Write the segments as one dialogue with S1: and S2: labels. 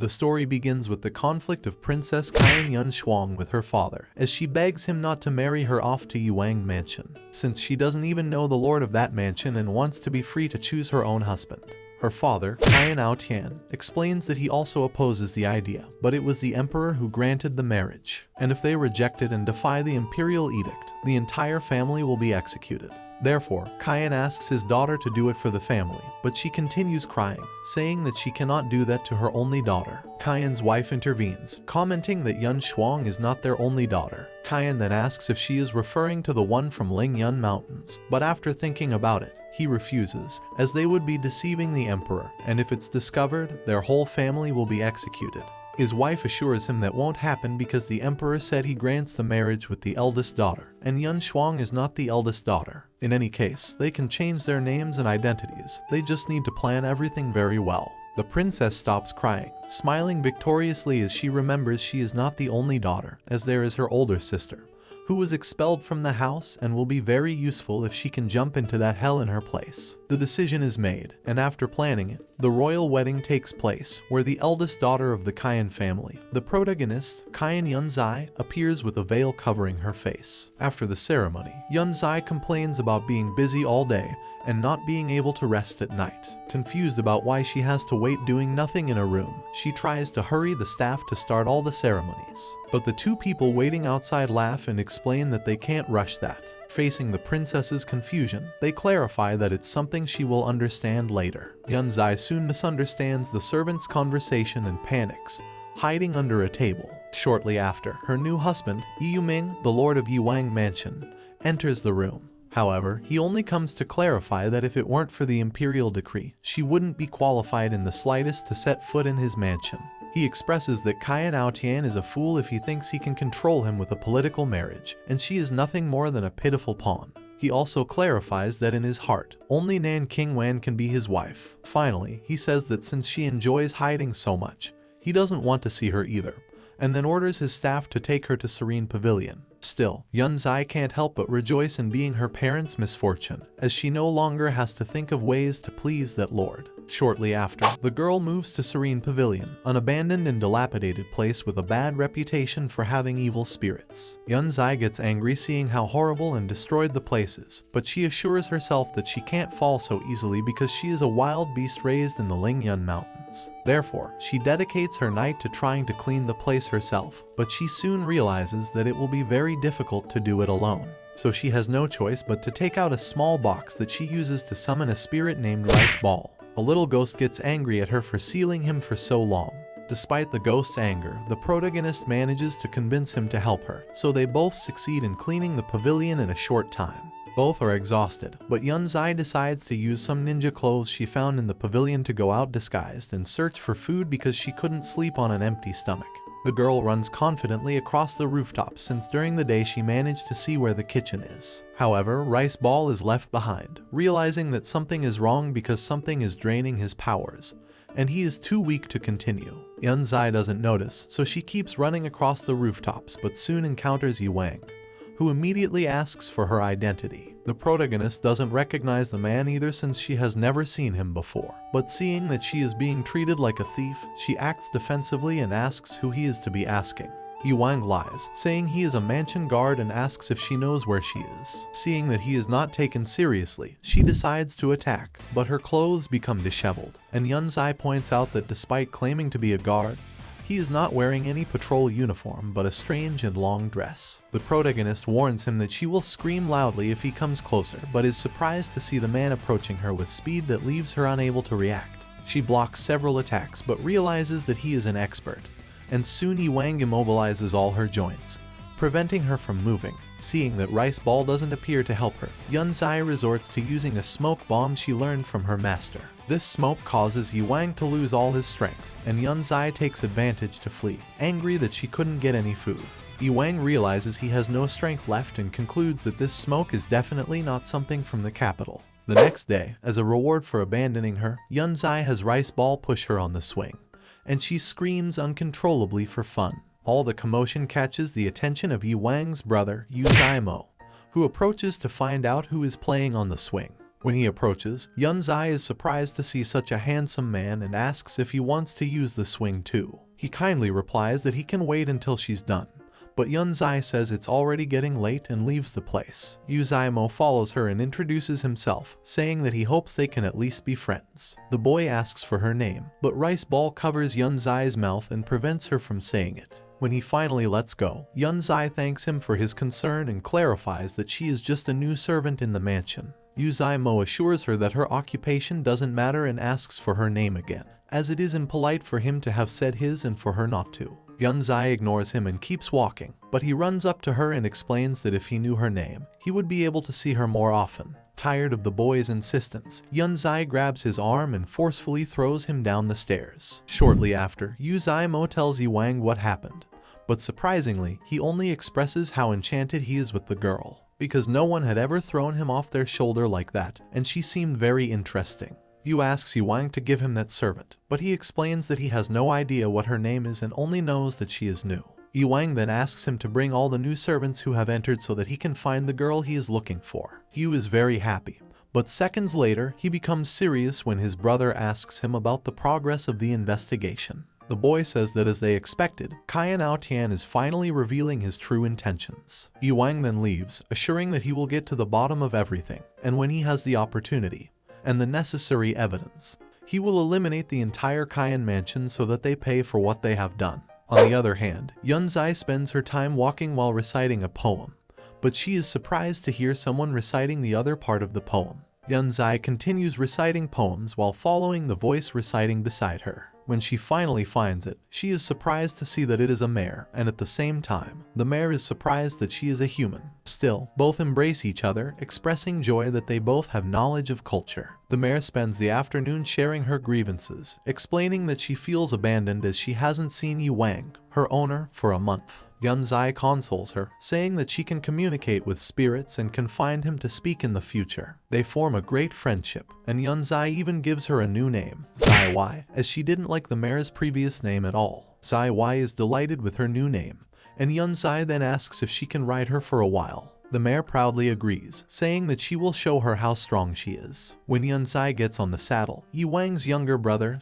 S1: The story begins with the conflict of Princess Qian Yunshang with her father, as she begs him not to marry her off to Ye Youming mansion, since she doesn't even know the lord of that mansion and wants to be free to choose her own husband. Her father, Qian Aotian, explains that he also opposes the idea, but it was the emperor who granted the marriage, and if they reject it and defy the imperial edict, the entire family will be executed. Therefore, Qian asks his daughter to do it for the family, but she continues crying, saying that she cannot do that to her only daughter. Qian's wife intervenes, commenting that Yunshang is not their only daughter. Qian then asks if she is referring to the one from Ling Yun mountains, but after thinking about it, he refuses, as they would be deceiving the emperor, and if it's discovered, their whole family will be executed. His wife assures him that won't happen because the emperor said he grants the marriage with the eldest daughter, and Yunshang is not the eldest daughter. In any case, they can change their names and identities, they just need to plan everything very well. The princess stops crying, smiling victoriously as she remembers she is not the only daughter, as there is her older sister, who was expelled from the house and will be very useful if she can jump into that hell in her place. The decision is made, and after planning it, the royal wedding takes place, where the eldest daughter of the Qian family, the protagonist, Qian Yun Xi, appears with a veil covering her face. After the ceremony, Yun Xi complains about being busy all day and not being able to rest at night. Confused about why she has to wait doing nothing in a room, she tries to hurry the staff to start all the ceremonies. But the two people waiting outside laugh and explain that they can't rush that. Facing the princess's confusion, they clarify that it's something she will understand later. Yun Xi soon misunderstands the servant's conversation and panics, hiding under a table. Shortly after, her new husband, Ye Youming, the lord of Ye Youming mansion, enters the room. However, he only comes to clarify that if it weren't for the imperial decree, she wouldn't be qualified in the slightest to set foot in his mansion. He expresses that Qian Aotian is a fool if he thinks he can control him with a political marriage, and she is nothing more than a pitiful pawn. He also clarifies that in his heart, only Nan Qingwan can be his wife. Finally, he says that since she enjoys hiding so much, he doesn't want to see her either, and then orders his staff to take her to Serene Pavilion. Still, Yun Xi can't help but rejoice in being her parents' misfortune, as she no longer has to think of ways to please that lord. Shortly after, the girl moves to Serene Pavilion, an abandoned and dilapidated place with a bad reputation for having evil spirits. Yun Xi gets angry seeing how horrible and destroyed the place is, but she assures herself that she can't fall so easily because she is a wild beast raised in the Ling Yun mountains. Therefore, she dedicates her night to trying to clean the place herself, but she soon realizes that it will be very difficult to do it alone. So she has no choice but to take out a small box that she uses to summon a spirit named Rice Ball. A little ghost gets angry at her for sealing him for so long. Despite the ghost's anger, the protagonist manages to convince him to help her, so they both succeed in cleaning the pavilion in a short time. Both are exhausted, but Yun Xi decides to use some ninja clothes she found in the pavilion to go out disguised and search for food because she couldn't sleep on an empty stomach. The girl runs confidently across the rooftop since during the day she managed to see where the kitchen is. However, Rice Ball is left behind, realizing that something is wrong because something is draining his powers, and he is too weak to continue. Yun Xi doesn't notice, so she keeps running across the rooftops but soon encounters Ye Youming, who immediately asks for her identity. The protagonist doesn't recognize the man either since she has never seen him before, but seeing that she is being treated like a thief, she acts defensively and asks who he is to be asking. Ye Youming lies, saying he is a mansion guard and asks if she knows where she is. Seeing that he is not taken seriously, she decides to attack, but her clothes become disheveled, and Yun Xi points out that despite claiming to be a guard, he is not wearing any patrol uniform but a strange and long dress. The protagonist warns him that she will scream loudly if he comes closer, but is surprised to see the man approaching her with speed that leaves her unable to react. She blocks several attacks but realizes that he is an expert, and soon Ye Youming immobilizes all her joints, preventing her from moving. Seeing that Rice Ball doesn't appear to help her, Yun Xi resorts to using a smoke bomb she learned from her master. This smoke causes Ye Youming to lose all his strength, and Yun Xi takes advantage to flee, angry that she couldn't get any food. Ye Youming realizes he has no strength left and concludes that this smoke is definitely not something from the capital. The next day, as a reward for abandoning her, Yun Xi has Rice Ball push her on the swing, and she screams uncontrollably for fun. All the commotion catches the attention of Ye Youming's brother, Yu Zimo, who approaches to find out who is playing on the swing. When he approaches, Yun Xi is surprised to see such a handsome man and asks if he wants to use the swing too. He kindly replies that he can wait until she's done, but Yun Xi says it's already getting late and leaves the place. Yu Mo follows her and introduces himself, saying that he hopes they can at least be friends. The boy asks for her name, but rice ball covers Yun Xi's mouth and prevents her from saying it. When he finally lets go, Yun Xi thanks him for his concern and clarifies that she is just a new servant in the mansion. Yu Mo assures her that her occupation doesn't matter and asks for her name again, as it is impolite for him to have said his and for her not to. Yun Xi ignores him and keeps walking, but he runs up to her and explains that if he knew her name, he would be able to see her more often. Tired of the boy's insistence, Yun Xi grabs his arm and forcefully throws him down the stairs. Shortly after, Yu Mo tells Wang what happened, but surprisingly, he only expresses how enchanted he is with the girl, because no one had ever thrown him off their shoulder like that, and she seemed very interesting. Yu asks Wang to give him that servant, but he explains that he has no idea what her name is and only knows that she is new. Wang then asks him to bring all the new servants who have entered so that he can find the girl he is looking for. Yu is very happy, but seconds later, he becomes serious when his brother asks him about the progress of the investigation. The boy says that as they expected, Qian Aotian is finally revealing his true intentions. Wang then leaves, assuring that he will get to the bottom of everything, and when he has the opportunity and the necessary evidence, he will eliminate the entire Qian mansion so that they pay for what they have done. On the other hand, Yun Xi spends her time walking while reciting a poem, but she is surprised to hear someone reciting the other part of the poem. Yun Xi continues reciting poems while following the voice reciting beside her. When she finally finds it, she is surprised to see that it is a mare, and at the same time, the mare is surprised that she is a human. Still, both embrace each other, expressing joy that they both have knowledge of culture. The mare spends the afternoon sharing her grievances, explaining that she feels abandoned as she hasn't seen Wang, her owner, for a month. Yun Xi consoles her, saying that she can communicate with spirits and can find him to speak in the future. They form a great friendship, and Yun Xi even gives her a new name, Xi, as she didn't like the mare's previous name at all. Xi is delighted with her new name, and Yun Xi then asks if she can ride her for a while. The mare proudly agrees, saying that she will show her how strong she is. When Yun Xi gets on the saddle, Wang's younger brother,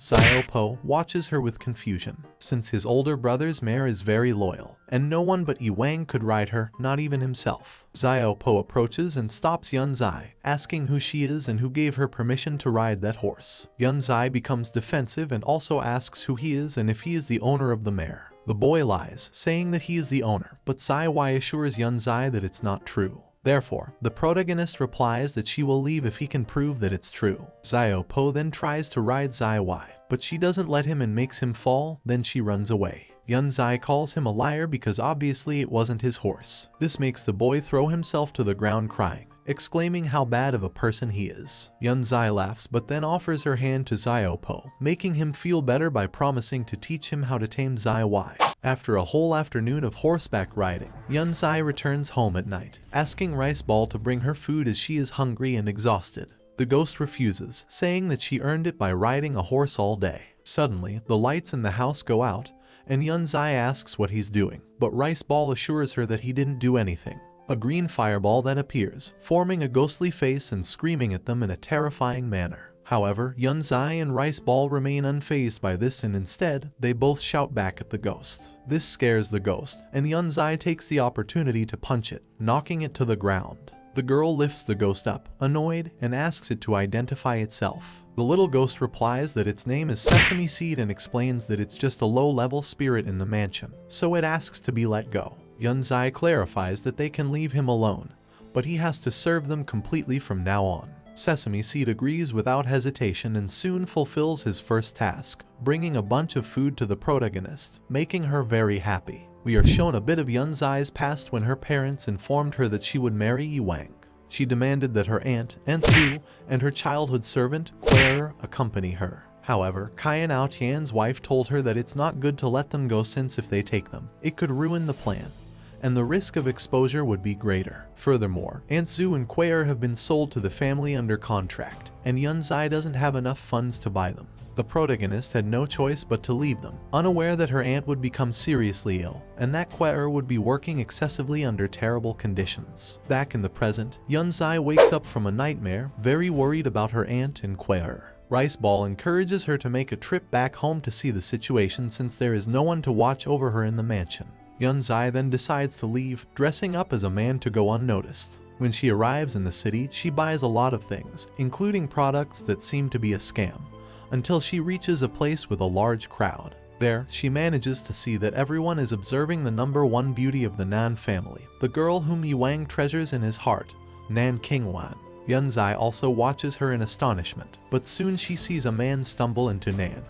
S1: Po, watches her with confusion, since his older brother's mare is very loyal, and no one but Wang could ride her, not even himself. Po approaches and stops Yun Xi, asking who she is and who gave her permission to ride that horse. Yun Xi becomes defensive and also asks who he is and if he is the owner of the mare. The boy lies, saying that he is the owner, but Xi assures Yun Xi that it's not true. Therefore, the protagonist replies that she will leave if he can prove that it's true. Po then tries to ride Xi, but she doesn't let him and makes him fall, then she runs away. Yun Xi calls him a liar because obviously it wasn't his horse. This makes the boy throw himself to the ground crying, exclaiming how bad of a person he is. Yun Xi laughs but then offers her hand to Po, making him feel better by promising to teach him how to tame Xi. After a whole afternoon of horseback riding, Yun Xi returns home at night, asking Rice Ball to bring her food as she is hungry and exhausted. The ghost refuses, saying that she earned it by riding a horse all day. Suddenly, the lights in the house go out, and Yun Xi asks what he's doing, but Rice Ball assures her that he didn't do anything. A green fireball then appears, forming a ghostly face and screaming at them in a terrifying manner. However, Yun Xi and Rice Ball remain unfazed by this and instead, they both shout back at the ghost. This scares the ghost, and Yun Xi takes the opportunity to punch it, knocking it to the ground. The girl lifts the ghost up, annoyed, and asks it to identify itself. The little ghost replies that its name is Sesame Seed and explains that it's just a low-level spirit in the mansion, so it asks to be let go. Yun Xi clarifies that they can leave him alone, but he has to serve them completely from now on. Sesame Seed agrees without hesitation and soon fulfills his first task, bringing a bunch of food to the protagonist, making her very happy. We are shown a bit of Yun Xi's past when her parents informed her that she would marry Wang. She demanded that her aunt, Su, and her childhood servant, Quer, accompany her. However, Qian Aotian's wife told her that it's not good to let them go since if they take them, it could ruin the plan, and the risk of exposure would be greater. Furthermore, Su and Quer have been sold to the family under contract, and Yun Xi doesn't have enough funds to buy them. The protagonist had no choice but to leave them, unaware that her aunt would become seriously ill, and that Qian would be working excessively under terrible conditions. Back in the present, Yun Xi wakes up from a nightmare, very worried about her aunt and Qian. Rice Ball encourages her to make a trip back home to see the situation since there is no one to watch over her in the mansion. Yun Xi then decides to leave, dressing up as a man to go unnoticed. When she arrives in the city, she buys a lot of things, including products that seem to be a scam, until she reaches a place with a large crowd. There, she manages to see that everyone is observing the #1 beauty of the Nan family, the girl whom Youming treasures in his heart, Nan Qingwan. Yun Xi also watches her in astonishment, but soon she sees a man stumble into Nan,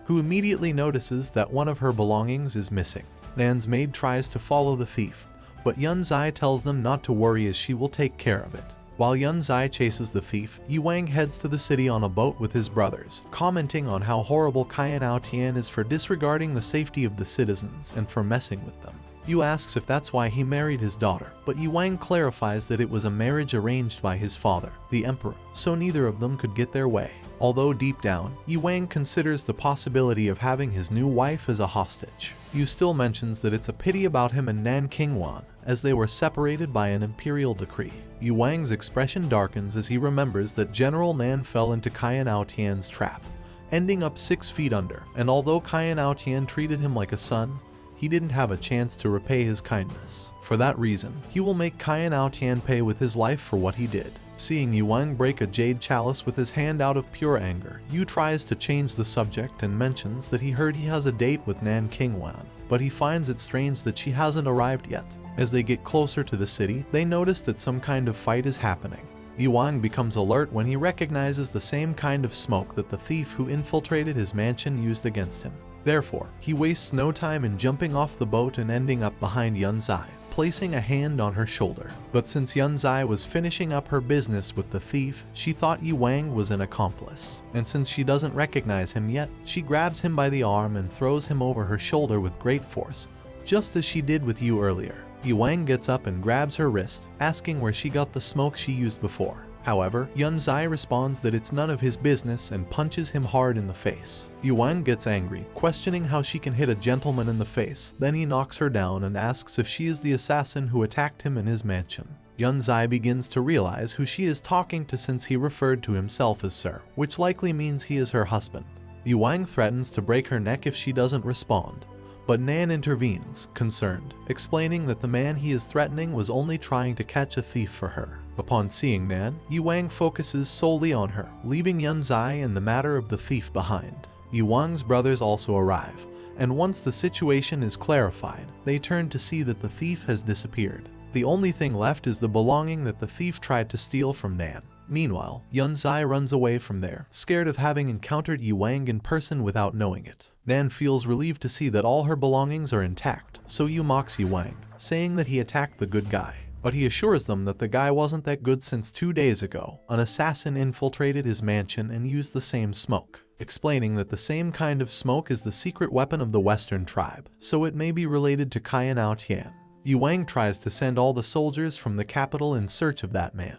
S1: who immediately notices that one of her belongings is missing. Nan's maid tries to follow the thief, but Yun Xi tells them not to worry as she will take care of it. While Yun Xi chases the thief, Youming heads to the city on a boat with his brothers, commenting on how horrible Qian Aotian is for disregarding the safety of the citizens and for messing with them. Yu asks if that's why he married his daughter, but Youming clarifies that it was a marriage arranged by his father, the emperor, so neither of them could get their way. Although deep down, Youming considers the possibility of having his new wife as a hostage. Yu still mentions that it's a pity about him and Nan Qingwan, as they were separated by an imperial decree. Youming's expression darkens as he remembers that General Nan fell into Qian Aotian's trap, ending up 6 feet under, and although Qian Aotian treated him like a son, he didn't have a chance to repay his kindness. For that reason, he will make Qian Aotian pay with his life for what he did. Seeing Youming break a jade chalice with his hand out of pure anger, Yu tries to change the subject and mentions that he heard he has a date with Nan Qingwan, but he finds it strange that she hasn't arrived yet. As they get closer to the city, they notice that some kind of fight is happening. Youming becomes alert when he recognizes the same kind of smoke that the thief who infiltrated his mansion used against him. Therefore, he wastes no time in jumping off the boat and ending up behind Yun Xi, placing a hand on her shoulder. But since Yun Xi was finishing up her business with the thief, she thought Youming was an accomplice. And since she doesn't recognize him yet, she grabs him by the arm and throws him over her shoulder with great force, just as she did with Yu earlier. Youming gets up and grabs her wrist, asking where she got the smoke she used before. However, Yun Xi responds that it's none of his business and punches him hard in the face. Youming gets angry, questioning how she can hit a gentleman in the face. Then he knocks her down and asks if she is the assassin who attacked him in his mansion. Yun Xi begins to realize who she is talking to since he referred to himself as Sir, which likely means he is her husband. Youming threatens to break her neck if she doesn't respond, but Nan intervenes, concerned, explaining that the man he is threatening was only trying to catch a thief for her. Upon seeing Nan, Youming focuses solely on her, leaving Yun Xi and the matter of the thief behind. Youming's brothers also arrive, and once the situation is clarified, they turn to see that the thief has disappeared. The only thing left is the belonging that the thief tried to steal from Nan. Meanwhile, Yun Xi runs away from there, scared of having encountered Youming in person without knowing it. Nan feels relieved to see that all her belongings are intact, so Yu mocks Youming, saying that he attacked the good guy. But he assures them that the guy wasn't that good since 2 days ago. An assassin infiltrated his mansion and used the same smoke, explaining that the same kind of smoke is the secret weapon of the Western tribe, so it may be related to Qian Aotian. Youming tries to send all the soldiers from the capital in search of that man,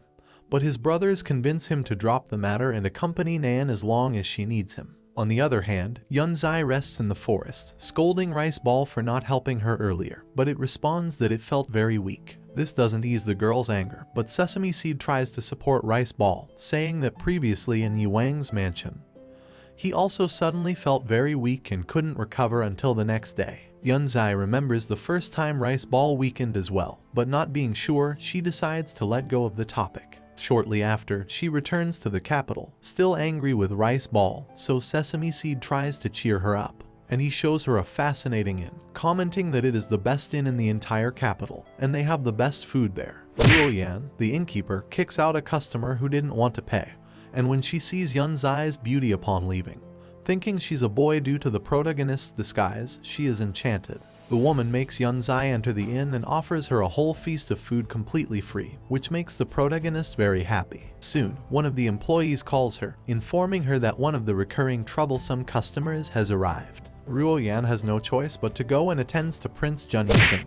S1: but his brothers convince him to drop the matter and accompany Nan as long as she needs him. On the other hand, Yun Xi rests in the forest, scolding Rice Ball for not helping her earlier, but it responds that it felt very weak. This doesn't ease the girl's anger, but Sesame Seed tries to support Rice Ball, saying that previously in Youming's mansion, he also suddenly felt very weak and couldn't recover until the next day. Yun Xi remembers the first time Rice Ball weakened as well, but not being sure, she decides to let go of the topic. Shortly after, she returns to the capital, still angry with Rice Ball, so Sesame Seed tries to cheer her up, and he shows her a fascinating inn, commenting that it is the best inn in the entire capital, and they have the best food there. Ruoyan, the innkeeper, kicks out a customer who didn't want to pay, and when she sees Yun Xi's beauty upon leaving, thinking she's a boy due to the protagonist's disguise, she is enchanted. The woman makes Yun Xi enter the inn and offers her a whole feast of food completely free, which makes the protagonist very happy. Soon, one of the employees calls her, informing her that one of the recurring troublesome customers has arrived. Ruoyan has no choice but to go and attends to Prince Qian Yunshang,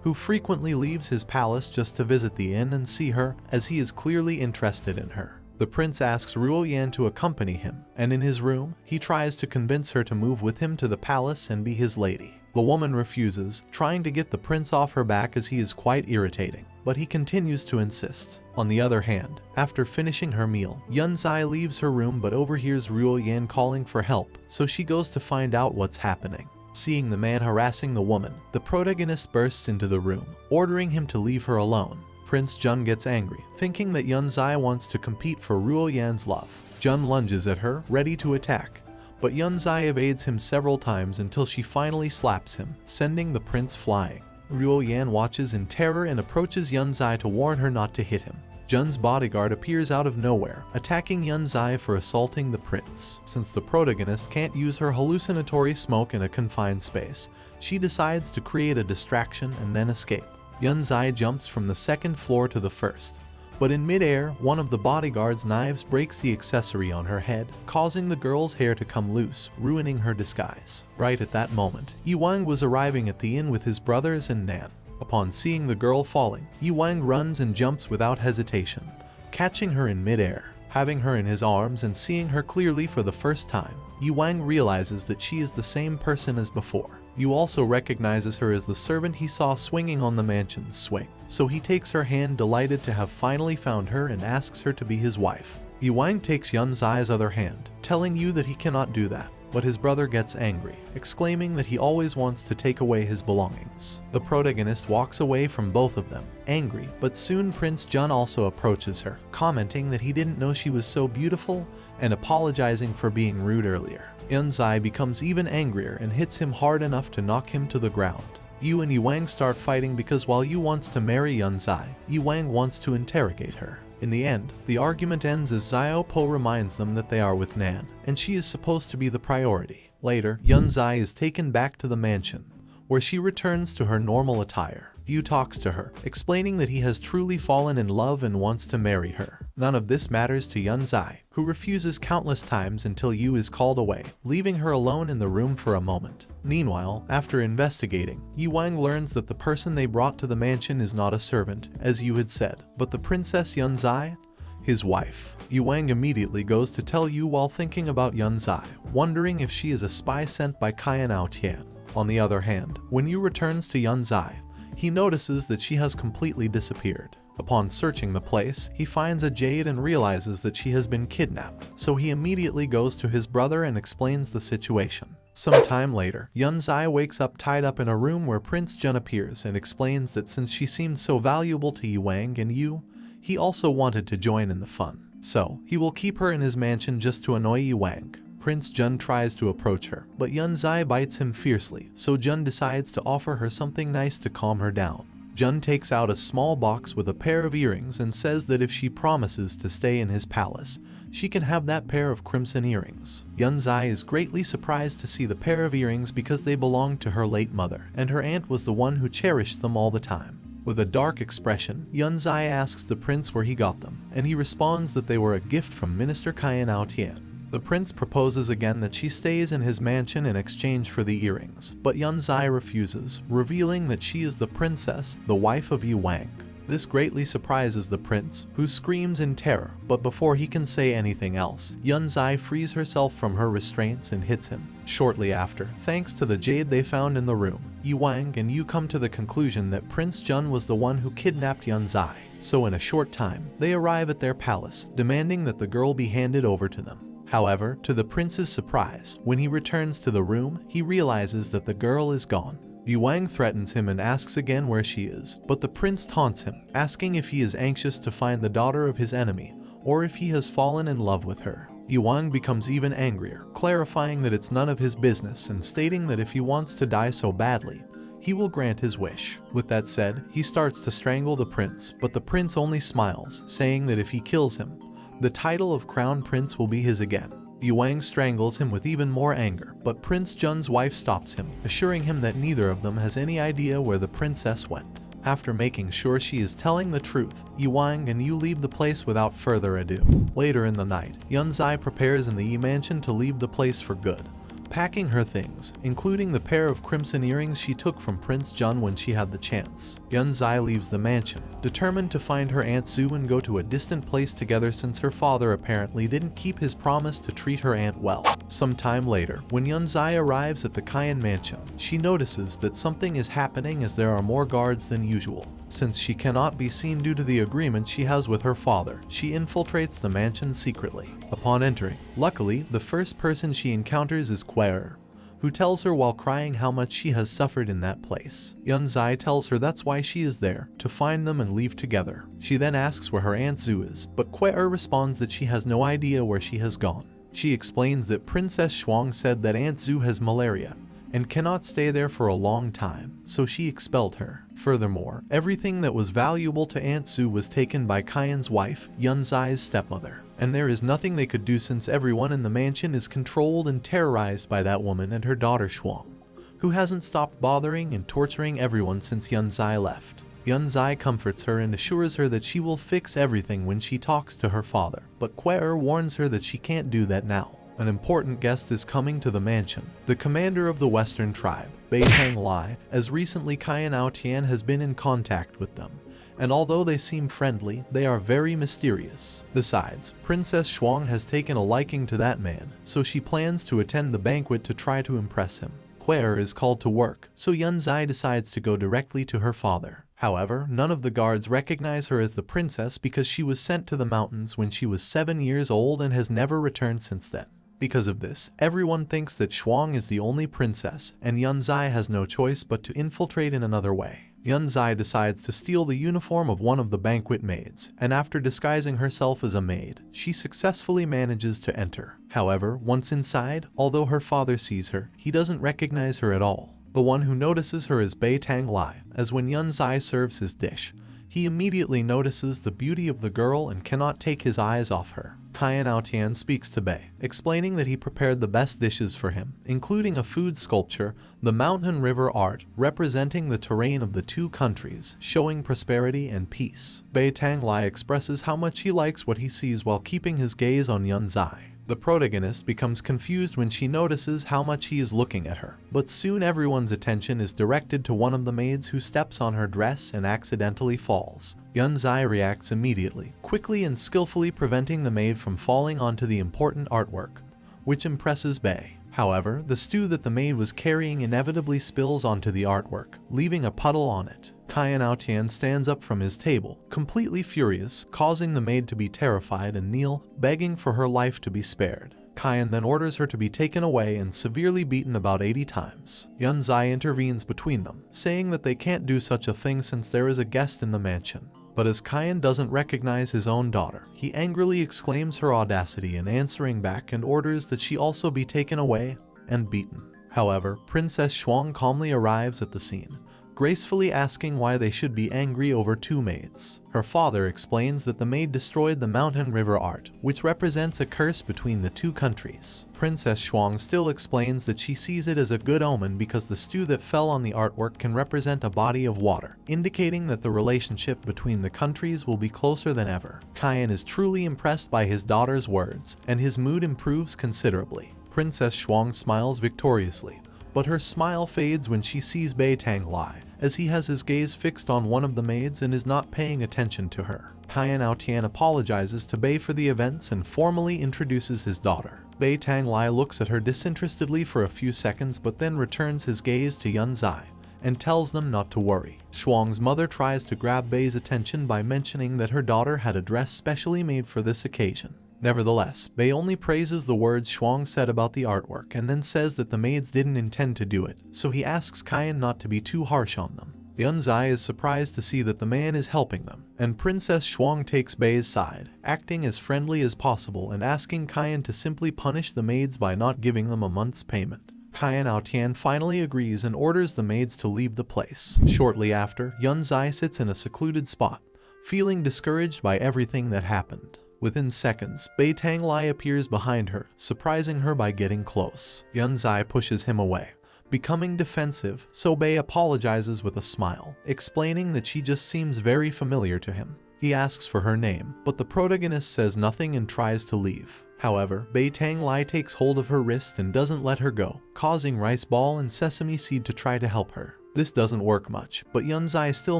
S1: who frequently leaves his palace just to visit the inn and see her, as he is clearly interested in her. The prince asks Ruo Yan to accompany him, and in his room, he tries to convince her to move with him to the palace and be his lady. The woman refuses, trying to get the prince off her back as he is quite irritating, but he continues to insist. On the other hand, after finishing her meal, Yun Xi leaves her room but overhears Ruo Yan calling for help, so she goes to find out what's happening. Seeing the man harassing the woman, the protagonist bursts into the room, ordering him to leave her alone. Prince Jun gets angry, thinking that Yun Xi wants to compete for Ruo Yan's love. Jun lunges at her, ready to attack, but Yun Xi evades him several times until she finally slaps him, sending the prince flying. Ruo Yan watches in terror and approaches Yun Xi to warn her not to hit him. Jun's bodyguard appears out of nowhere, attacking Yun Xi for assaulting the prince. Since the protagonist can't use her hallucinatory smoke in a confined space, she decides to create a distraction and then escape. Yun Xi jumps from the second floor to the first, but in midair, one of the bodyguard's knives breaks the accessory on her head, causing the girl's hair to come loose, ruining her disguise. Right at that moment, Ye Youming was arriving at the inn with his brothers and Nan. Upon seeing the girl falling, Ye Youming runs and jumps without hesitation, catching her in midair. Having her in his arms and seeing her clearly for the first time, Ye Youming realizes that she is the same person as before. Yu also recognizes her as the servant he saw swinging on the mansion's swing, so he takes her hand, delighted to have finally found her, and asks her to be his wife. Ye Youming takes Yun Xi's other hand, telling Yu that he cannot do that, but his brother gets angry, exclaiming that he always wants to take away his belongings. The protagonist walks away from both of them, angry, but soon Prince Jun also approaches her, commenting that he didn't know she was so beautiful and apologizing for being rude earlier. Yun Xi becomes even angrier and hits him hard enough to knock him to the ground. Yu and Ye Youming start fighting because while Yu wants to marry Yun Xi, Ye Youming wants to interrogate her. In the end, the argument ends as Xiao Po reminds them that they are with Nan, and she is supposed to be the priority. Later, Yun Xi is taken back to the mansion, where she returns to her normal attire. Yu talks to her, explaining that he has truly fallen in love and wants to marry her. None of this matters to Yun Xi, who refuses countless times until Yu is called away, leaving her alone in the room for a moment. Meanwhile, after investigating, Ye Youming learns that the person they brought to the mansion is not a servant, as Yu had said, but the Princess Yun Xi, his wife. Ye Youming immediately goes to tell Yu while thinking about Yun Xi, wondering if she is a spy sent by Qian Aotian. On the other hand, when Yu returns to Yun Xi, he notices that she has completely disappeared. Upon searching the place, he finds a jade and realizes that she has been kidnapped, so he immediately goes to his brother and explains the situation. Some time later, Yun Xi wakes up tied up in a room where Prince Jun appears and explains that since she seemed so valuable to Ye Youming and Yu, he also wanted to join in the fun. So, he will keep her in his mansion just to annoy Ye Youming. Prince Jun tries to approach her, but Yun Xi bites him fiercely, so Jun decides to offer her something nice to calm her down. Jun takes out a small box with a pair of earrings and says that if she promises to stay in his palace, she can have that pair of crimson earrings. Yun Xi is greatly surprised to see the pair of earrings because they belonged to her late mother, and her aunt was the one who cherished them all the time. With a dark expression, Yun Xi asks the prince where he got them, and he responds that they were a gift from Minister Qian Aotian. The prince proposes again that she stays in his mansion in exchange for the earrings, but Yun Xi refuses, revealing that she is the princess, the wife of Ye Youming. This greatly surprises the prince, who screams in terror, but before he can say anything else, Yun Xi frees herself from her restraints and hits him. Shortly after, thanks to the jade they found in the room, Ye Youming and Yu come to the conclusion that Prince Jun was the one who kidnapped Yun Xi. So in a short time, they arrive at their palace, demanding that the girl be handed over to them. However, to the prince's surprise, when he returns to the room, he realizes that the girl is gone. Ye Youming threatens him and asks again where she is, but the prince taunts him, asking if he is anxious to find the daughter of his enemy, or if he has fallen in love with her. Ye Youming becomes even angrier, clarifying that it's none of his business and stating that if he wants to die so badly, he will grant his wish. With that said, he starts to strangle the prince, but the prince only smiles, saying that if he kills him, the title of Crown Prince will be his again. Ye Youming strangles him with even more anger, but Prince Jun's wife stops him, assuring him that neither of them has any idea where the princess went. After making sure she is telling the truth, Ye Youming and Yu leave the place without further ado. Later in the night, Yun Xi prepares in the Yi mansion to leave the place for good, packing her things, including the pair of crimson earrings she took from Prince Jun when she had the chance. Yun Xi leaves the mansion, determined to find her Aunt Zhu and go to a distant place together since her father apparently didn't keep his promise to treat her aunt well. Some time later, when Yun Xi arrives at the Qian mansion, she notices that something is happening as there are more guards than usual. Since she cannot be seen due to the agreement she has with her father, she infiltrates the mansion secretly. Upon entering, luckily, the first person she encounters is Quer, who tells her while crying how much she has suffered in that place. Yun Xi tells her that's why she is there, to find them and leave together. She then asks where her Aunt Zhu is, but Quer responds that she has no idea where she has gone. She explains that Princess Shuang said that Aunt Zhu has malaria and cannot stay there for a long time, so she expelled her. Furthermore, everything that was valuable to Aunt Zhu was taken by Qian's wife, Yun Xi's stepmother, and there is nothing they could do since everyone in the mansion is controlled and terrorized by that woman and her daughter Shuang, who hasn't stopped bothering and torturing everyone since Yun Xi left. Yun Xi comforts her and assures her that she will fix everything when she talks to her father, but Quer warns her that she can't do that now. An important guest is coming to the mansion, the commander of the Western tribe, Beitang Lai, as recently Qian Aotian has been in contact with them, and although they seem friendly, they are very mysterious. Besides, Princess Shuang has taken a liking to that man, so she plans to attend the banquet to try to impress him. Quer is called to work, so Yun Xi decides to go directly to her father. However, none of the guards recognize her as the princess because she was sent to the mountains when she was 7 years old and has never returned since then. Because of this, everyone thinks that Shuang is the only princess, and Yun Xi has no choice but to infiltrate in another way. Yun Xi decides to steal the uniform of one of the banquet maids, and after disguising herself as a maid, she successfully manages to enter. However, once inside, although her father sees her, he doesn't recognize her at all. The one who notices her is Beitang Lai, as when Yun Xi serves his dish, he immediately notices the beauty of the girl and cannot take his eyes off her. Qian Aotian speaks to Bei, explaining that he prepared the best dishes for him, including a food sculpture, the mountain river art representing the terrain of the two countries, showing prosperity and peace. Beitang Lai expresses how much he likes what he sees while keeping his gaze on Yun Xi. The protagonist becomes confused when she notices how much he is looking at her, but soon everyone's attention is directed to one of the maids who steps on her dress and accidentally falls. Yun Xi reacts immediately, quickly and skillfully preventing the maid from falling onto the important artwork, which impresses Bei. However, the stew that the maid was carrying inevitably spills onto the artwork, leaving a puddle on it. Qian Aotian stands up from his table, completely furious, causing the maid to be terrified and kneel, begging for her life to be spared. Qian then orders her to be taken away and severely beaten about 80 times. Yun Xi intervenes between them, saying that they can't do such a thing since there is a guest in the mansion. But as Qian doesn't recognize his own daughter, he angrily exclaims her audacity in answering back and orders that she also be taken away and beaten. However, Princess Shuang calmly arrives at the scene, gracefully asking why they should be angry over two maids. Her father explains that the maid destroyed the mountain river art, which represents a curse between the two countries. Princess Shuang still explains that she sees it as a good omen because the stew that fell on the artwork can represent a body of water, indicating that the relationship between the countries will be closer than ever. Qian is truly impressed by his daughter's words, and his mood improves considerably. Princess Shuang smiles victoriously, but her smile fades when she sees Beitang Lai, as he has his gaze fixed on one of the maids and is not paying attention to her. Qian Aotian apologizes to Bei for the events and formally introduces his daughter. Beitang Lai looks at her disinterestedly for a few seconds but then returns his gaze to Yun Xi and tells them not to worry. Shuang's mother tries to grab Bei's attention by mentioning that her daughter had a dress specially made for this occasion. Nevertheless, Bei only praises the words Shuang said about the artwork and then says that the maids didn't intend to do it, so he asks Qian not to be too harsh on them. Yun Xi is surprised to see that the man is helping them, and Princess Shuang takes Bei's side, acting as friendly as possible and asking Qian to simply punish the maids by not giving them a month's payment. Qian Aotian finally agrees and orders the maids to leave the place. Shortly after, Yun Xi sits in a secluded spot, feeling discouraged by everything that happened. Within seconds, Beitang Lai appears behind her, surprising her by getting close. Yun Xi pushes him away, becoming defensive, so Bei apologizes with a smile, explaining that she just seems very familiar to him. He asks for her name, but the protagonist says nothing and tries to leave. However, Bei Tang Lai takes hold of her wrist and doesn't let her go, causing rice ball and sesame seed to try to help her. This doesn't work much, but Yunzai still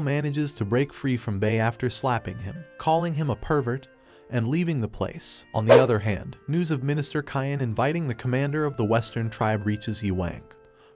S1: manages to break free from Bei after slapping him, calling him a pervert, and leaving the place. On the other hand, news of Minister Qian inviting the commander of the western tribe reaches Ye Youming,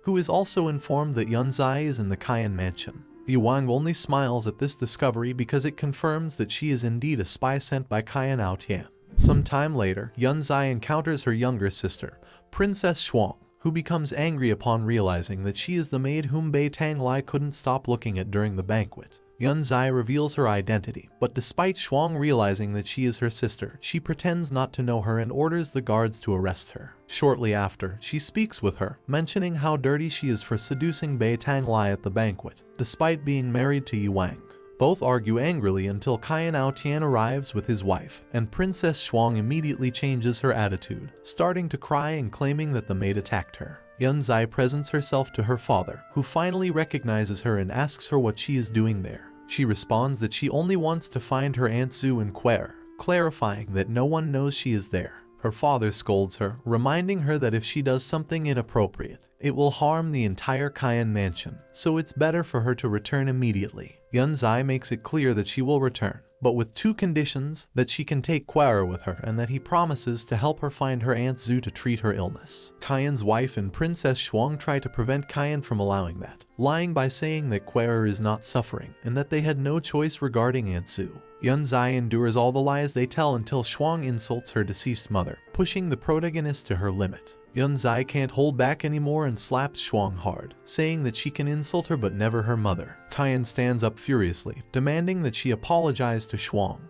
S1: who is also informed that Yunzai is in the Qian mansion. Ye Youming only smiles at this discovery because it confirms that she is indeed a spy sent by Qian Aotian. Some time later, Yunzai encounters her younger sister, Princess Shuang, who becomes angry upon realizing that she is the maid whom Bei Tang Lai couldn't stop looking at during the banquet. Yunzai reveals her identity, but despite Shuang realizing that she is her sister, she pretends not to know her and orders the guards to arrest her. Shortly after, she speaks with her, mentioning how dirty she is for seducing Bei Tang Lai at the banquet, despite being married to Ye Youming. Both argue angrily until Qian Aotian arrives with his wife, and Princess Shuang immediately changes her attitude, starting to cry and claiming that the maid attacked her. Yunzai presents herself to her father, who finally recognizes her and asks her what she is doing there. She responds that she only wants to find her Aunt Zhu in Quer, clarifying that no one knows she is there. Her father scolds her, reminding her that if she does something inappropriate, it will harm the entire Qian mansion, so it's better for her to return immediately. Yunzai makes it clear that she will return, but with two conditions: that she can take Quer with her and that he promises to help her find her Aunt Zhu to treat her illness. Qian's wife and Princess Shuang try to prevent Qian from allowing that, lying by saying that Quer is not suffering and that they had no choice regarding Aunt Zhu. Yunzai endures all the lies they tell until Shuang insults her deceased mother, pushing the protagonist to her limit. Yunzai can't hold back anymore and slaps Shuang hard, saying that she can insult her but never her mother. Qian stands up furiously, demanding that she apologize to Shuang,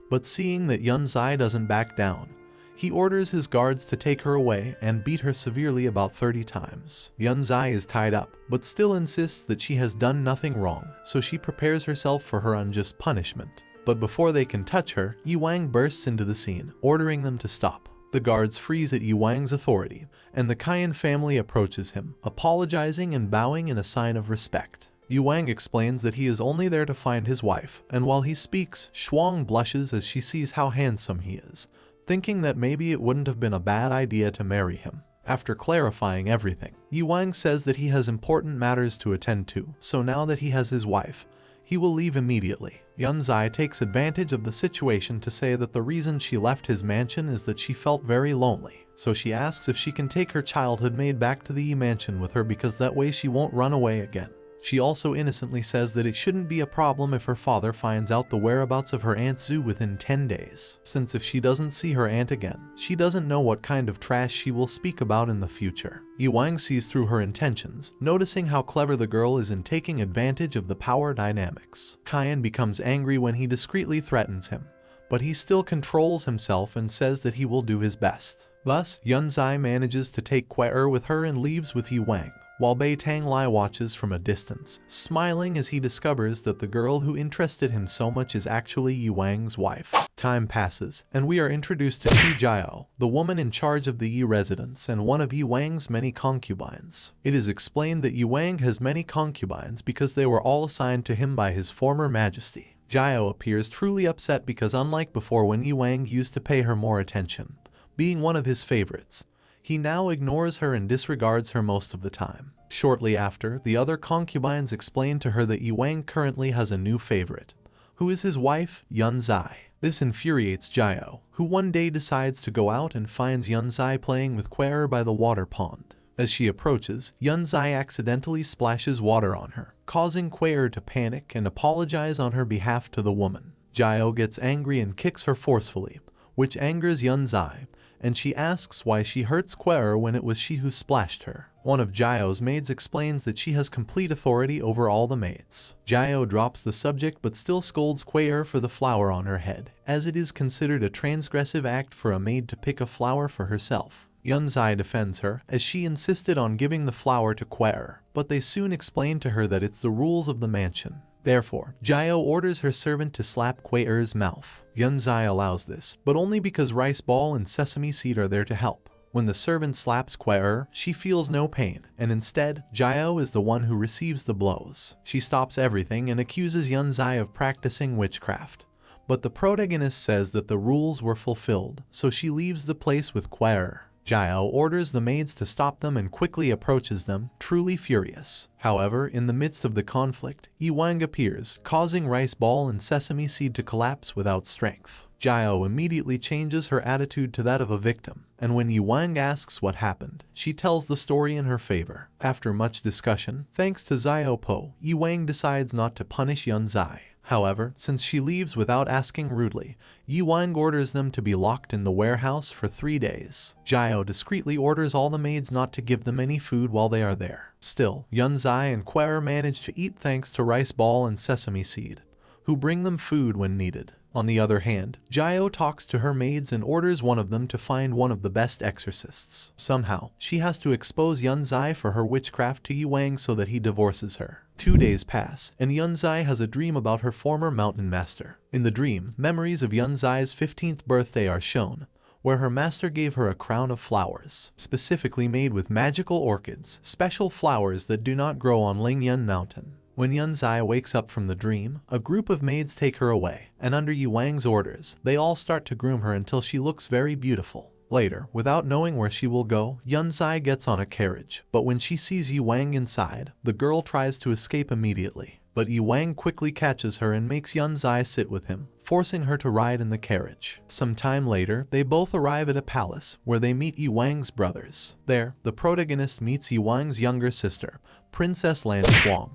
S1: but seeing that Yunzai doesn't back down, he orders his guards to take her away and beat her severely about 30 times. Yunzai is tied up, but still insists that she has done nothing wrong, so she prepares herself for her unjust punishment. But before they can touch her, Ye Youming bursts into the scene, ordering them to stop. The guards freeze at Ye Youming's authority, and the Qian family approaches him, apologizing and bowing in a sign of respect. Ye Youming explains that he is only there to find his wife, and while he speaks, Shuang blushes as she sees how handsome he is, thinking that maybe it wouldn't have been a bad idea to marry him. After clarifying everything, Ye Youming says that he has important matters to attend to, so now that he has his wife, he will leave immediately. Yunzai takes advantage of the situation to say that the reason she left his mansion is that she felt very lonely, so she asks if she can take her childhood maid back to the Yi mansion with her because that way she won't run away again. She also innocently says that it shouldn't be a problem if her father finds out the whereabouts of her Aunt Zhu within 10 days, since if she doesn't see her aunt again, she doesn't know what kind of trash she will speak about in the future. Ye Youming sees through her intentions, noticing how clever the girl is in taking advantage of the power dynamics. Qian becomes angry when he discreetly threatens him, but he still controls himself and says that he will do his best. Thus, Yunzai manages to take Quer with her and leaves with Ye Youming, while Bei Tang Lai watches from a distance, smiling as he discovers that the girl who interested him so much is actually Ye Youming's wife. Time passes, and we are introduced to Qi Jiao, the woman in charge of the Yi residence and one of Ye Youming's many concubines. It is explained that Ye Youming has many concubines because they were all assigned to him by his former majesty. Jiao appears truly upset because unlike before when Ye Youming used to pay her more attention, being one of his favorites, he now ignores her and disregards her most of the time. Shortly after, the other concubines explain to her that Ye Youming currently has a new favorite, who is his wife, Yunzai. This infuriates Jiao, who one day decides to go out and finds Yunzai playing with Quer by the water pond. As she approaches, Yunzai accidentally splashes water on her, causing Quer to panic and apologize on her behalf to the woman. Jiao gets angry and kicks her forcefully, which angers Yunzai, and she asks why she hurts Quer when it was she who splashed her. One of Jiao's maids explains that she has complete authority over all the maids. Jiao drops the subject but still scolds Quer for the flower on her head, as it is considered a transgressive act for a maid to pick a flower for herself. Yunzai defends her, as she insisted on giving the flower to Quer, but they soon explain to her that it's the rules of the mansion. Therefore, Jiao orders her servant to slap Quer's mouth. Yunzai allows this, but only because rice ball and sesame seed are there to help. When the servant slaps Quer, she feels no pain, and instead, Jiao is the one who receives the blows. She stops everything and accuses Yunzai of practicing witchcraft, But the protagonist says that the rules were fulfilled, so she leaves the place with Qian. Jiao orders the maids to stop them and quickly approaches them, truly furious. However, in the midst of the conflict, Ye Youming appears, causing rice ball and sesame seed to collapse without strength. Jiao immediately changes her attitude to that of a victim, and when Ye Youming asks what happened, she tells the story in her favor. After much discussion, thanks to Xiao Po, Ye Youming decides not to punish Yun Xi. However, since she leaves without asking rudely, Ye Youming orders them to be locked in the warehouse for 3 days. Jiao discreetly orders all the maids not to give them any food while they are there. Still, Yun Xi and Qian manage to eat thanks to rice ball and sesame seed, who bring them food when needed. On the other hand, Jiao talks to her maids and orders one of them to find one of the best exorcists. Somehow, she has to expose Yun Xi for her witchcraft to Ye Youming so that he divorces her. 2 days pass, and Yun Xi has a dream about her former mountain master. In the dream, memories of Yun Xi's 15th birthday are shown, where her master gave her a crown of flowers, specifically made with magical orchids, special flowers that do not grow on Ling Yun mountain. When Yun Xi wakes up from the dream, a group of maids take her away, and under Ye Youming's orders, they all start to groom her until she looks very beautiful. Later, without knowing where she will go, Yun Xi gets on a carriage, but when she sees Ye Youming inside, the girl tries to escape immediately. But Ye Youming quickly catches her and makes Yun Xi sit with him, forcing her to ride in the carriage. Some time later, they both arrive at a palace, where they meet Ye Youming's brothers. There, the protagonist meets Ye Youming's younger sister, Princess Lan Shuang,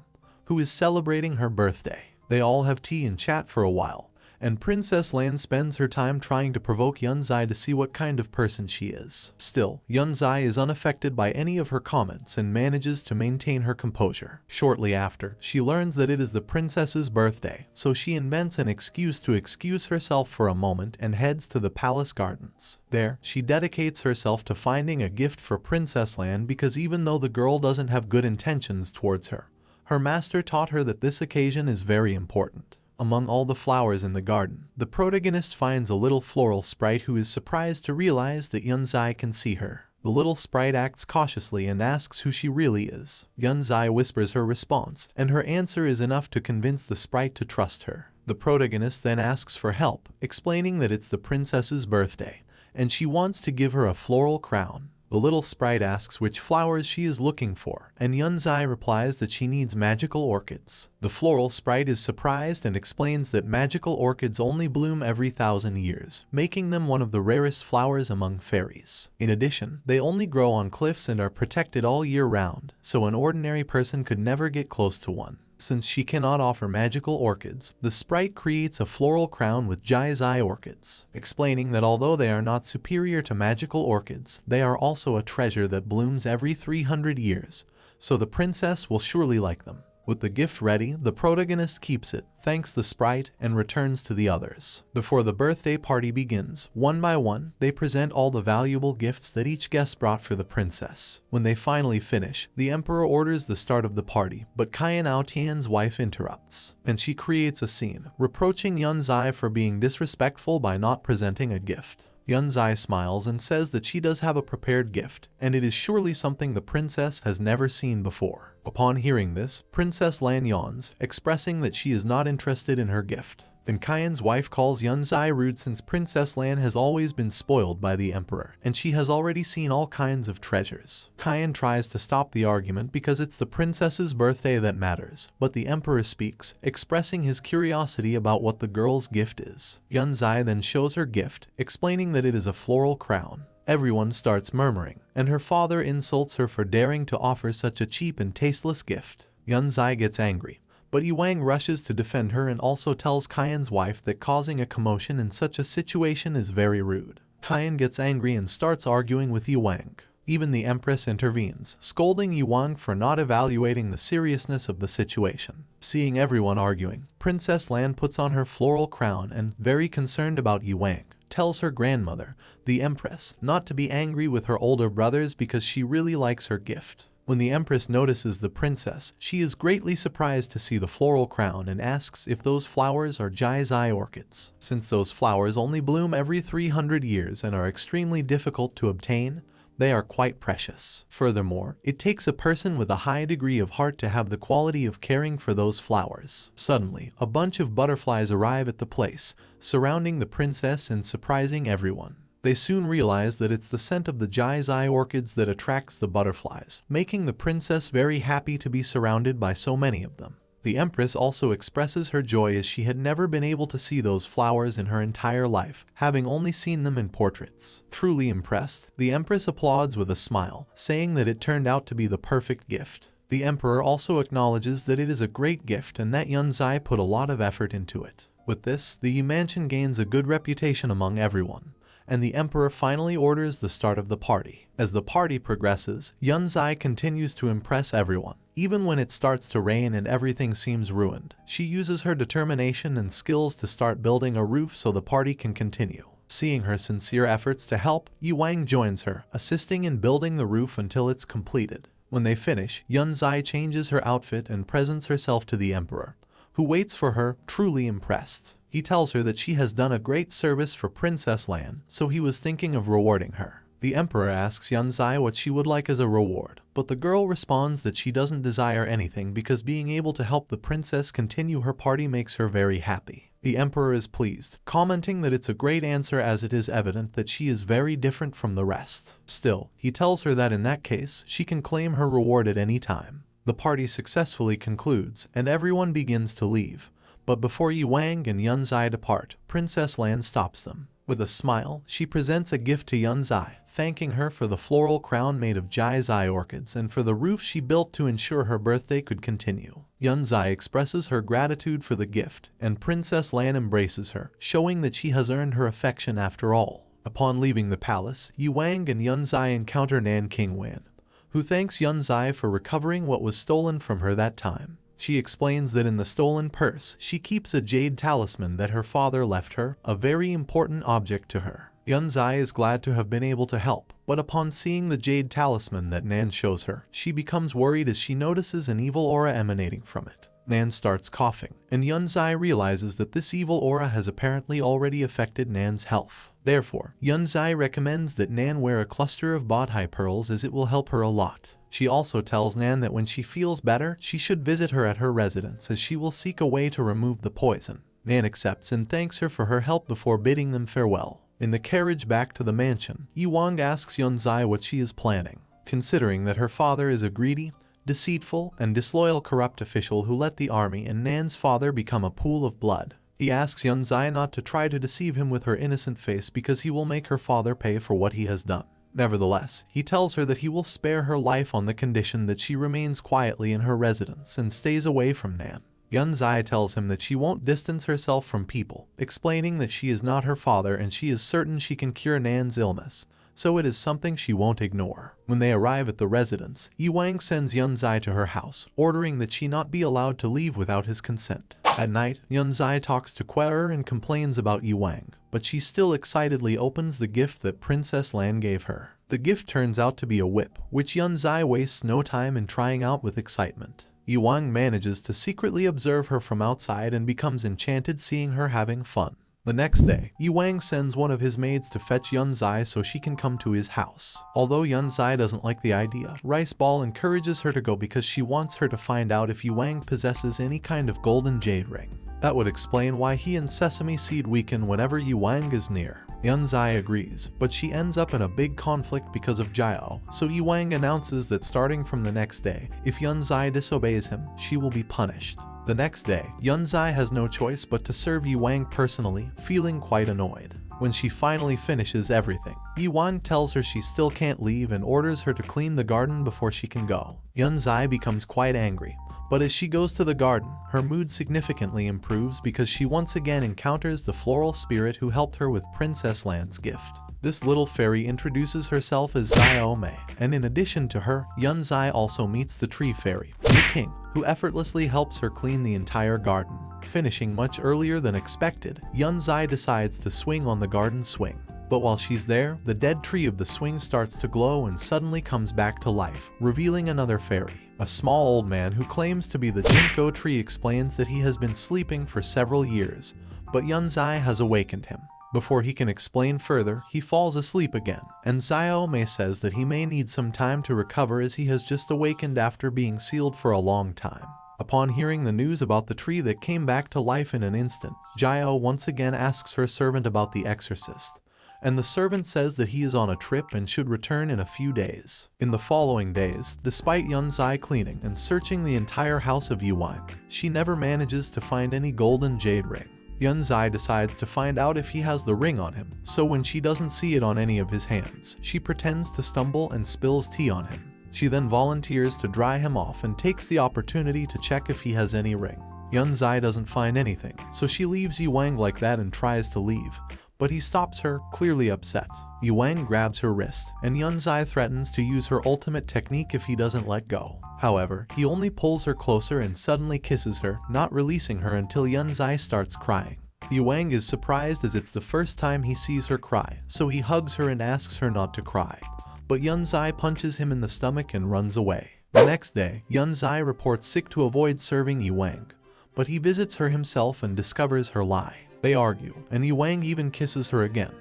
S1: who is celebrating her birthday. They all have tea and chat for a while, and Princess Lan spends her time trying to provoke Yun Xi to see what kind of person she is. Still, Yun Xi is unaffected by any of her comments and manages to maintain her composure. Shortly after, she learns that it is the princess's birthday, so she invents an excuse to excuse herself for a moment and heads to the palace gardens. There, she dedicates herself to finding a gift for Princess Lan because even though the girl doesn't have good intentions towards her, her master taught her that this occasion is very important. Among all the flowers in the garden, the protagonist finds a little floral sprite who is surprised to realize that Yun Xi can see her. The little sprite acts cautiously and asks who she really is. Yun Xi whispers her response, and her answer is enough to convince the sprite to trust her. The protagonist then asks for help, explaining that it's the princess's birthday, and she wants to give her a floral crown. The little sprite asks which flowers she is looking for, and Yun Xi replies that she needs magical orchids. The floral sprite is surprised and explains that magical orchids only bloom every 1,000 years, making them one of the rarest flowers among fairies. In addition, they only grow on cliffs and are protected all year round, so an ordinary person could never get close to one. Since she cannot offer magical orchids, the sprite creates a floral crown with Zai orchids, explaining that although they are not superior to magical orchids, they are also a treasure that blooms every 300 years, so the princess will surely like them. With the gift ready, the protagonist keeps it, thanks the sprite, and returns to the others. Before the birthday party begins, one by one, they present all the valuable gifts that each guest brought for the princess. When they finally finish, the emperor orders the start of the party, but Qian Aotian's wife interrupts, and she creates a scene, reproaching Yun Xi for being disrespectful by not presenting a gift. Yun Xi smiles and says that she does have a prepared gift, and it is surely something the princess has never seen before. Upon hearing this, Princess Lan yawns, expressing that she is not interested in her gift. Then Qian's wife calls Yun Xi rude since Princess Lan has always been spoiled by the emperor, and she has already seen all kinds of treasures. Qian tries to stop the argument because it's the princess's birthday that matters, but the emperor speaks, expressing his curiosity about what the girl's gift is. Yun Xi then shows her gift, explaining that it is a floral crown. Everyone starts murmuring, and her father insults her for daring to offer such a cheap and tasteless gift. Yun Xi gets angry, but Ye Youming rushes to defend her and also tells Qian's wife that causing a commotion in such a situation is very rude. Qian gets angry and starts arguing with Ye Youming. Even the empress intervenes, scolding Ye Youming for not evaluating the seriousness of the situation. Seeing everyone arguing, Princess Lan puts on her floral crown and, very concerned about Ye Youming, tells her grandmother, the empress, not to be angry with her older brothers because she really likes her gift. When the empress notices the princess, she is greatly surprised to see the floral crown and asks if those flowers are Zai orchids. Since those flowers only bloom every 300 years and are extremely difficult to obtain, They are quite precious. Furthermore, it takes a person with a high degree of heart to have the quality of caring for those flowers. Suddenly, a bunch of butterflies arrive at the place, surrounding the princess and surprising everyone. They soon realize that it's the scent of the Jai orchids that attracts the butterflies, making the princess very happy to be surrounded by so many of them. The empress also expresses her joy as she had never been able to see those flowers in her entire life, having only seen them in portraits. Truly impressed, the empress applauds with a smile, saying that it turned out to be the perfect gift. The emperor also acknowledges that it is a great gift and that Yun Xi put a lot of effort into it. With this, the Yi mansion gains a good reputation among everyone, and the emperor finally orders the start of the party. As the party progresses, Yun Xi continues to impress everyone. Even when it starts to rain and everything seems ruined, she uses her determination and skills to start building a roof so the party can continue. Seeing her sincere efforts to help, Ye Youming joins her, assisting in building the roof until it's completed. When they finish, Yun Xi changes her outfit and presents herself to the emperor, who waits for her, truly impressed. He tells her that she has done a great service for Princess Lan, so he was thinking of rewarding her. The emperor asks Yun Xi what she would like as a reward, but the girl responds that she doesn't desire anything because being able to help the princess continue her party makes her very happy. The emperor is pleased, commenting that it's a great answer as it is evident that she is very different from the rest. Still, he tells her that in that case, she can claim her reward at any time. The party successfully concludes, and everyone begins to leave. But before Ye Youming and Yun Xi depart, Princess Lan stops them. With a smile, she presents a gift to Yun Xi, thanking her for the floral crown made of Jai orchids and for the roof she built to ensure her birthday could continue. Yun Xi expresses her gratitude for the gift, and Princess Lan embraces her, showing that she has earned her affection after all. Upon leaving the palace, Ye Youming and Yun Xi encounter Nan King Wan, who thanks Yun Xi for recovering what was stolen from her that time. She explains that in the stolen purse, she keeps a jade talisman that her father left her, a very important object to her. Yun Xi is glad to have been able to help, but upon seeing the jade talisman that Nan shows her, she becomes worried as she notices an evil aura emanating from it. Nan starts coughing, and Yun Xi realizes that this evil aura has apparently already affected Nan's health. Therefore, Yun Xi recommends that Nan wear a cluster of bodhi pearls as it will help her a lot. She also tells Nan that when she feels better, she should visit her at her residence as she will seek a way to remove the poison. Nan accepts and thanks her for her help before bidding them farewell. In the carriage back to the mansion, Ye Youming asks Yun Xi what she is planning. Considering that her father is a greedy, deceitful, and disloyal corrupt official who let the army and Nan's father become a pool of blood, he asks Yun Xi not to try to deceive him with her innocent face because he will make her father pay for what he has done. Nevertheless, he tells her that he will spare her life on the condition that she remains quietly in her residence and stays away from Nan. Yun Xi tells him that she won't distance herself from people, explaining that she is not her father and she is certain she can cure Nan's illness, so it is something she won't ignore. When they arrive at the residence, Ye Youming sends Yun Xi to her house, ordering that she not be allowed to leave without his consent. At night, Yun Xi talks to Quer and complains about Ye Youming, but she still excitedly opens the gift that Princess Lan gave her. The gift turns out to be a whip, which Yun Xi wastes no time in trying out with excitement. Ye Youming manages to secretly observe her from outside and becomes enchanted seeing her having fun. The next day, Ye Youming sends one of his maids to fetch Yun Xi so she can come to his house. Although Yun Xi doesn't like the idea, Rice Ball encourages her to go because she wants her to find out if Ye Youming possesses any kind of golden jade ring. That would explain why he and Sesame Seed weaken whenever Ye Youming is near. Yun Xi agrees, but she ends up in a big conflict because of Jiao, so Ye Youming announces that starting from the next day, if Yun Xi disobeys him, she will be punished. The next day, Yun Xi has no choice but to serve Ye Youming personally, feeling quite annoyed. When she finally finishes everything, Ye Youming tells her she still can't leave and orders her to clean the garden before she can go. Yun Xi becomes quite angry, but as she goes to the garden, her mood significantly improves because she once again encounters the floral spirit who helped her with Princess Lan's gift. This little fairy introduces herself as Ye Youming, and in addition to her, Yun Xi also meets the tree fairy, the king, who effortlessly helps her clean the entire garden. Finishing much earlier than expected, Yun Xi decides to swing on the garden swing. But while she's there, the dead tree of the swing starts to glow and suddenly comes back to life, revealing another fairy. A small old man who claims to be the ginkgo tree explains that he has been sleeping for several years, but Yun Xi has awakened him. Before he can explain further, he falls asleep again, and Ye Youming says that he may need some time to recover as he has just awakened after being sealed for a long time. Upon hearing the news about the tree that came back to life in an instant, Jiao once again asks her servant about the exorcist, and the servant says that he is on a trip and should return in a few days. In the following days, despite Yunzai cleaning and searching the entire house of Youming, she never manages to find any golden jade ring. Yunzai decides to find out if he has the ring on him, so when she doesn't see it on any of his hands, she pretends to stumble and spills tea on him. She then volunteers to dry him off and takes the opportunity to check if he has any ring. Yunzai doesn't find anything, so she leaves Youming like that and tries to leave, but he stops her, clearly upset. Youming grabs her wrist, and Yunzai threatens to use her ultimate technique if he doesn't let go. However, he only pulls her closer and suddenly kisses her, not releasing her until Yunzai starts crying. Youming is surprised as it's the first time he sees her cry, so he hugs her and asks her not to cry. But Yunzai punches him in the stomach and runs away. The next day, Yunzai reports sick to avoid serving Youming, but he visits her himself and discovers her lie. They argue, and Youming even kisses her again,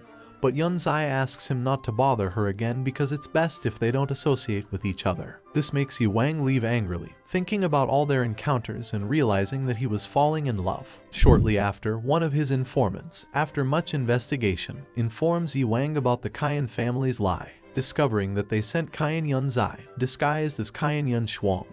S1: but Yunzai asks him not to bother her again because it's best if they don't associate with each other. This makes Youming leave angrily, thinking about all their encounters and realizing that he was falling in love. Shortly after, one of his informants, after much investigation, informs Youming about the Qian family's lie, discovering that they sent Qian Yunzai, disguised as Qian Yunshang,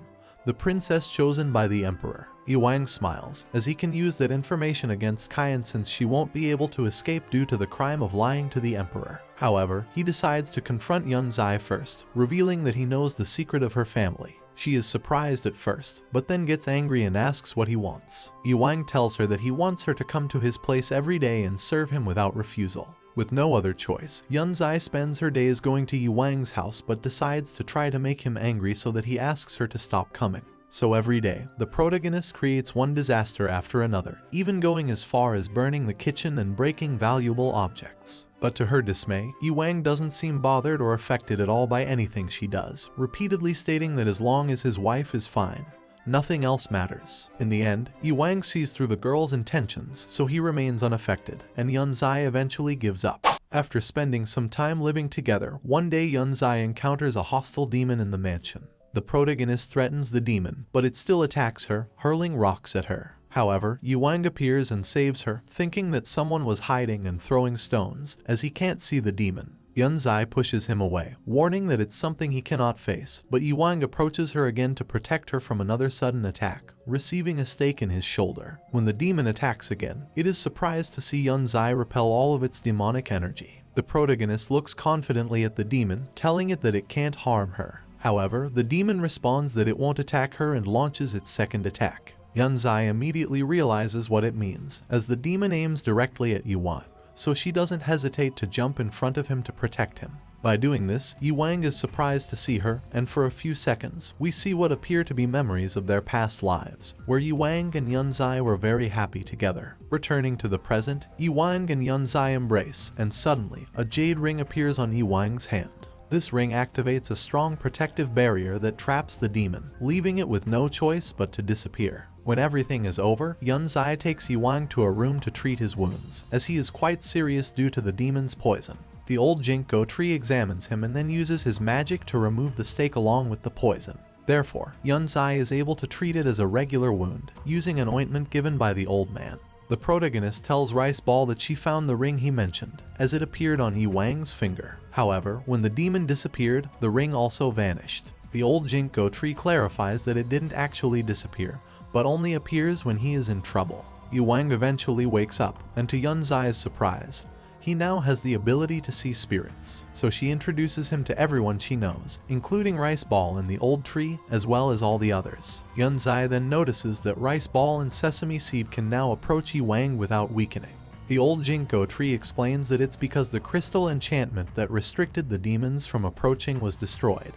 S1: the princess chosen by the emperor. Youming smiles, as he can use that information against Qian since she won't be able to escape due to the crime of lying to the emperor. However, he decides to confront Yunzai first, revealing that he knows the secret of her family. She is surprised at first, but then gets angry and asks what he wants. Youming tells her that he wants her to come to his place every day and serve him without refusal. With no other choice, Yunzai spends her days going to Youming's house but decides to try to make him angry so that he asks her to stop coming. So every day, the protagonist creates one disaster after another, even going as far as burning the kitchen and breaking valuable objects. But to her dismay, Youming doesn't seem bothered or affected at all by anything she does, repeatedly stating that as long as his wife is fine, nothing else matters. In the end, Youming sees through the girl's intentions, so he remains unaffected, and Yunzai eventually gives up. After spending some time living together, one day Yunzai encounters a hostile demon in the mansion. The protagonist threatens the demon, but it still attacks her, hurling rocks at her. However, Youming appears and saves her, thinking that someone was hiding and throwing stones, as he can't see the demon. Yunzai pushes him away, warning that it's something he cannot face, but Youming approaches her again to protect her from another sudden attack, receiving a stake in his shoulder. When the demon attacks again, it is surprised to see Yunzai repel all of its demonic energy. The protagonist looks confidently at the demon, telling it that it can't harm her. However, the demon responds that it won't attack her and launches its second attack. Yunzai immediately realizes what it means, as the demon aims directly at Youming, so she doesn't hesitate to jump in front of him to protect him. By doing this, Youming is surprised to see her, and for a few seconds, we see what appear to be memories of their past lives, where Youming and Yunzai were very happy together. Returning to the present, Youming and Yunzai embrace, and suddenly, a jade ring appears on Youming's hand. This ring activates a strong protective barrier that traps the demon, leaving it with no choice but to disappear. When everything is over, Yunzai takes Youming to a room to treat his wounds, as he is quite serious due to the demon's poison. The old ginkgo tree examines him and then uses his magic to remove the stake along with the poison. Therefore, Yunzai is able to treat it as a regular wound, using an ointment given by the old man. The protagonist tells Rice Ball that she found the ring he mentioned, as it appeared on Youming's finger. However, when the demon disappeared, the ring also vanished. The old ginkgo tree clarifies that it didn't actually disappear, but only appears when he is in trouble. Youming eventually wakes up, and to Yunzai's surprise, he now has the ability to see spirits, so she introduces him to everyone she knows, including Rice Ball and the old tree, as well as all the others. Yunzai then notices that Rice Ball and Sesame Seed can now approach Youming without weakening. The old ginkgo tree explains that it's because the crystal enchantment that restricted the demons from approaching was destroyed,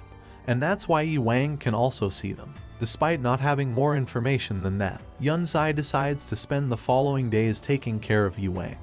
S1: and that's why Youming can also see them. Despite not having more information than that, Yunzai decides to spend the following days taking care of Youming,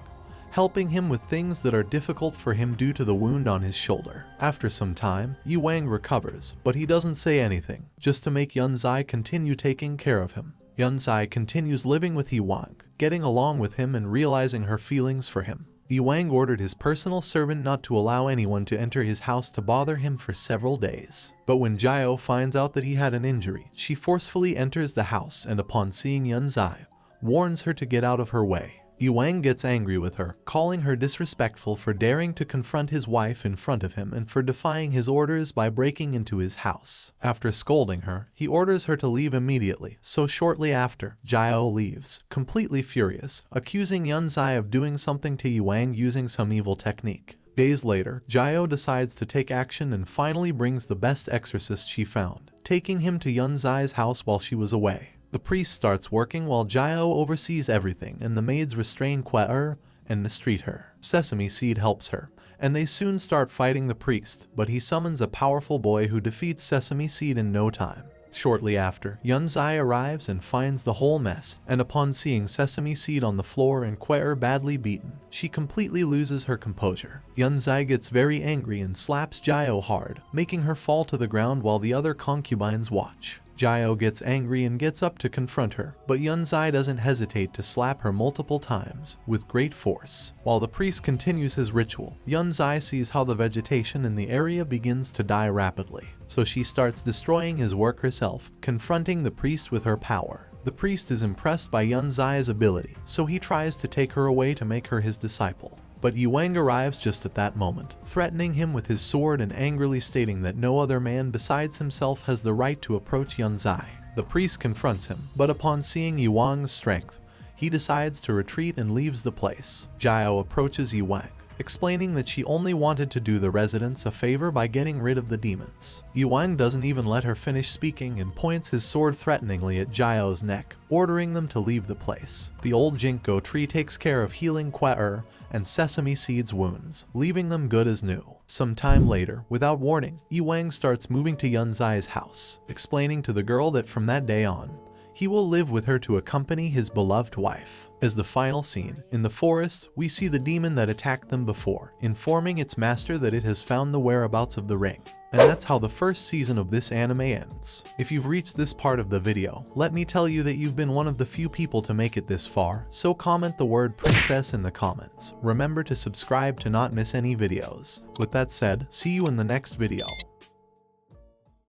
S1: helping him with things that are difficult for him due to the wound on his shoulder. After some time, Youming recovers, but he doesn't say anything, just to make Yunzai continue taking care of him. Yunzai continues living with Youming, getting along with him and realizing her feelings for him. Wang ordered his personal servant not to allow anyone to enter his house to bother him for several days. But when Jiao finds out that he had an injury, she forcefully enters the house and upon seeing Yunzai, warns her to get out of her way. Wang gets angry with her, calling her disrespectful for daring to confront his wife in front of him and for defying his orders by breaking into his house. After scolding her, he orders her to leave immediately, so shortly after, Jiao leaves, completely furious, accusing Yunzai of doing something to Wang using some evil technique. Days later, Jiao decides to take action and finally brings the best exorcist she found, taking him to Yunzai's house while she was away. The priest starts working while Jiao oversees everything and the maids restrain Quer and mistreat her. Sesame Seed helps her, and they soon start fighting the priest, but he summons a powerful boy who defeats Sesame Seed in no time. Shortly after, Yunzai arrives and finds the whole mess, and upon seeing Sesame Seed on the floor and Quer badly beaten, she completely loses her composure. Yunzai gets very angry and slaps Jiao hard, making her fall to the ground while the other concubines watch. Jiao gets angry and gets up to confront her, but Yunzai doesn't hesitate to slap her multiple times, with great force. While the priest continues his ritual, Yunzai sees how the vegetation in the area begins to die rapidly, so she starts destroying his work herself, confronting the priest with her power. The priest is impressed by Yunzai's ability, so he tries to take her away to make her his disciple. But Wang arrives just at that moment, threatening him with his sword and angrily stating that no other man besides himself has the right to approach Yunzai. The priest confronts him, but upon seeing Wang's strength, he decides to retreat and leaves the place. Jiao approaches Wang, explaining that she only wanted to do the residents a favor by getting rid of the demons. Wang doesn't even let her finish speaking and points his sword threateningly at Jiao's neck, ordering them to leave the place. The old ginkgo tree takes care of healing Quer and Sesame Seed's wounds, leaving them good as new. Some time later, without warning, Wang starts moving to Yunzai's house, explaining to the girl that from that day on, he will live with her to accompany his beloved wife. As the final scene, in the forest, we see the demon that attacked them before, informing its master that it has found the whereabouts of the ring. And that's how the first season of this anime ends. If you've reached this part of the video, let me tell you that you've been one of the few people to make it this far, so comment the word princess in the comments. Remember to subscribe to not miss any videos. With that said, see you in the next video.